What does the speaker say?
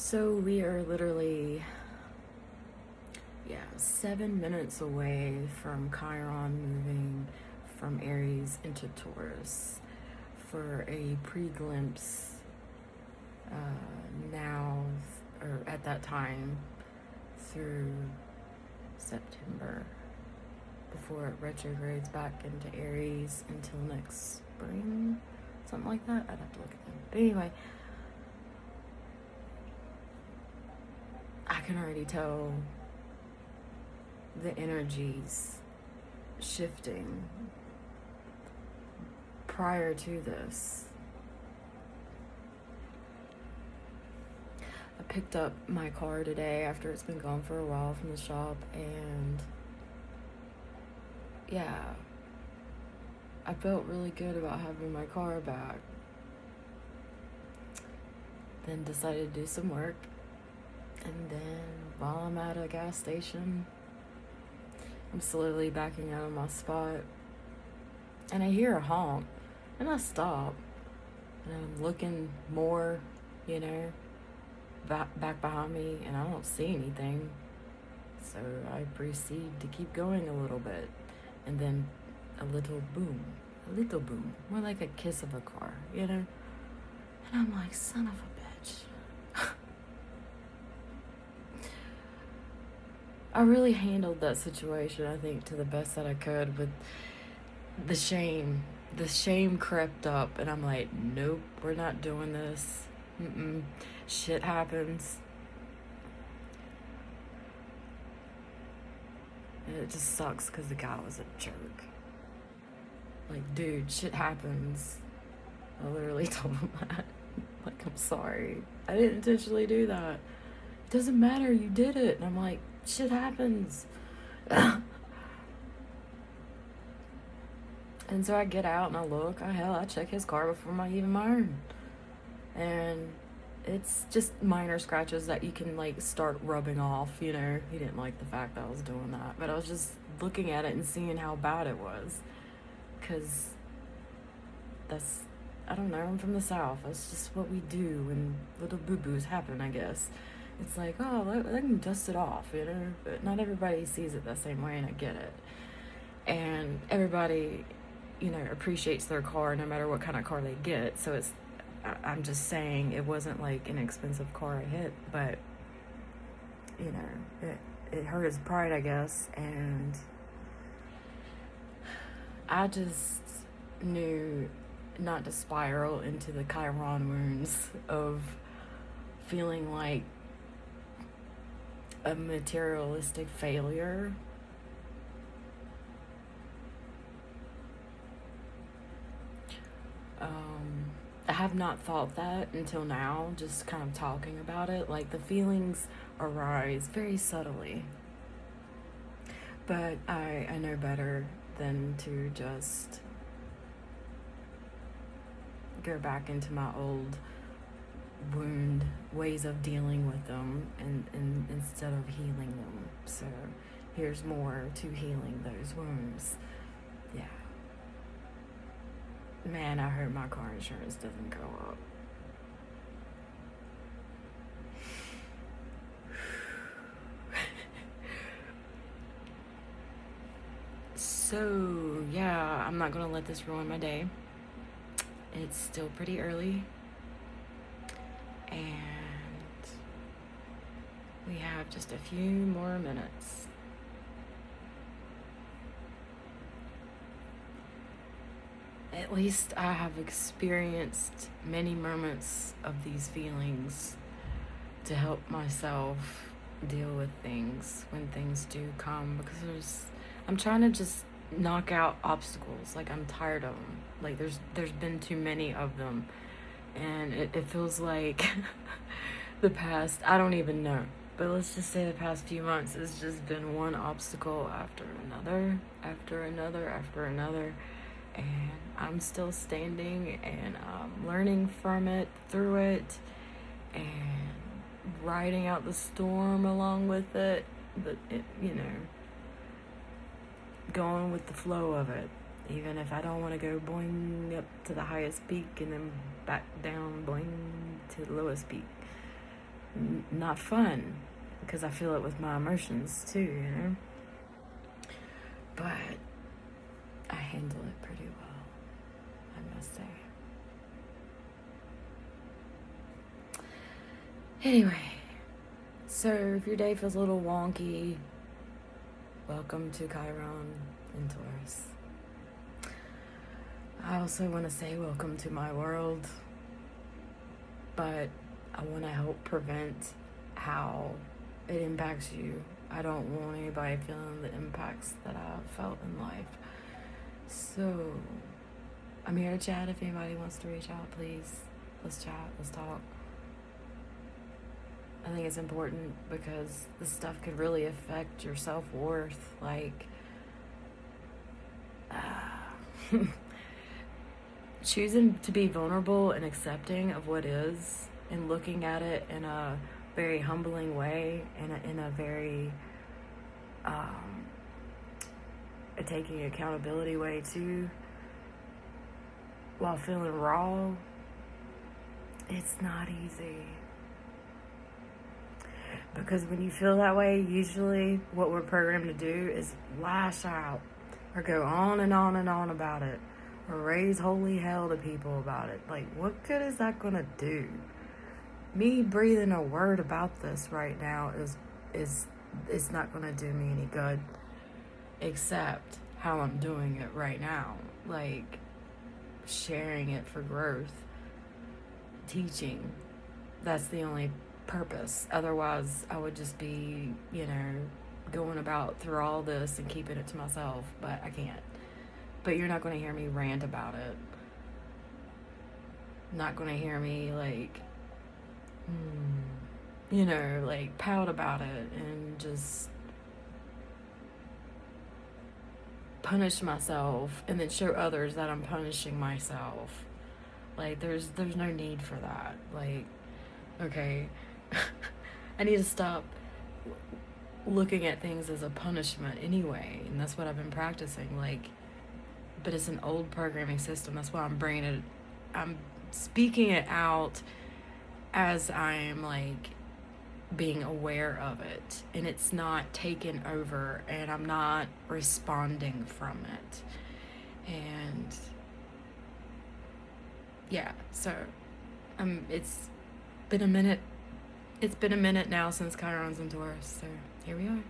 So we are literally, 7 minutes away from Chiron moving from Aries into Taurus for a pre-glimpse now, or at that time, through September, before it retrogrades back into Aries until next spring, something like that. I'd have to look at them. But anyway, I can already tell the energies shifting prior to this. I picked up my car today after it's been gone for a while from the shop, and I felt really good about having my car back. Then decided to do some work, and then while I'm at a gas station, I'm slowly backing out of my spot, and I hear a honk, and I stop, and I'm looking more, back behind me, and I don't see anything, so I proceed to keep going a little bit, and then a little boom, more like a kiss of a car, and I'm like, son of a bitch. I really handled that situation, I think, to the best that I could, with the shame. The shame crept up, and I'm like, nope, we're not doing this. Shit happens. And it just sucks because the guy was a jerk. Like, dude, shit happens. I literally told him that. Like, I'm sorry. I didn't intentionally do that. It doesn't matter, you did it. And I'm like, shit happens. And so I get out and I look. I check his car before even mine. And it's just minor scratches that you can, like, start rubbing off, He didn't like the fact that I was doing that. But I was just looking at it and seeing how bad it was. Because I don't know, I'm from the South. That's just what we do when little boo-boos happen, I guess. It's like, oh, let me dust it off, But not everybody sees it the same way, and I get it. And everybody, appreciates their car no matter what kind of car they get. So I'm just saying, it wasn't like an expensive car I hit, but, it hurt his pride, I guess. And I just knew not to spiral into the Chiron wounds of feeling like a materialistic failure. I have not thought that until now, just kind of talking about it. Like, the feelings arise very subtly. But I know better than to just go back into my old wound ways of dealing with them, and instead of healing them. So here's more to healing those wounds. Yeah. Man, I hope my car insurance doesn't go up. So, I'm not gonna let this ruin my day. It's still pretty early, and we have just a few more minutes. At least I have experienced many moments of these feelings to help myself deal with things when things do come, because I'm trying to just knock out obstacles. Like, I'm tired of them. Like, there's been too many of them, and it feels like the past, I don't even know, but let's just say the past few months has just been one obstacle after another, and I'm still standing, and I'm learning from it, through it, and riding out the storm along with it, but going with the flow of it, even if I don't want to go boing up to the highest peak and then back down boing to the lowest peak. not fun, because I feel it with my emotions too, you know. But I handle it pretty well, I must say. Anyway, so if your day feels a little wonky, welcome to Chiron in Taurus. I also want to say welcome to my world, but I want to help prevent how it impacts you. I don't want anybody feeling the impacts that I've felt in life. So I'm here to chat. If anybody wants to reach out, please, let's chat, let's talk. I think it's important because this stuff could really affect your self-worth. Like, choosing to be vulnerable and accepting of what is, and looking at it in a very humbling way, and in a very taking accountability way too, while feeling raw, it's not easy. Because when you feel that way, usually what we're programmed to do is lash out, or go on and on and on about it, or raise holy hell to people about it. Like, what good is that gonna do? Me breathing a word about this right now is not gonna do me any good, except how I'm doing it right now. Like, sharing it for growth, teaching. That's the only purpose. Otherwise, I would just be, going about through all this and keeping it to myself, but I can't. But you're not going to hear me rant about it. Not going to hear me, pout about it and just punish myself and then show others that I'm punishing myself. Like, there's no need for that. Like, okay, I need to stop looking at things as a punishment anyway, and that's what I've been practicing. But it's an old programming system. That's why I'm speaking it out as I'm being aware of it, and it's not taken over, and I'm not responding from it. And yeah, so it's been a minute now since Chiron's in Taurus, so here we are.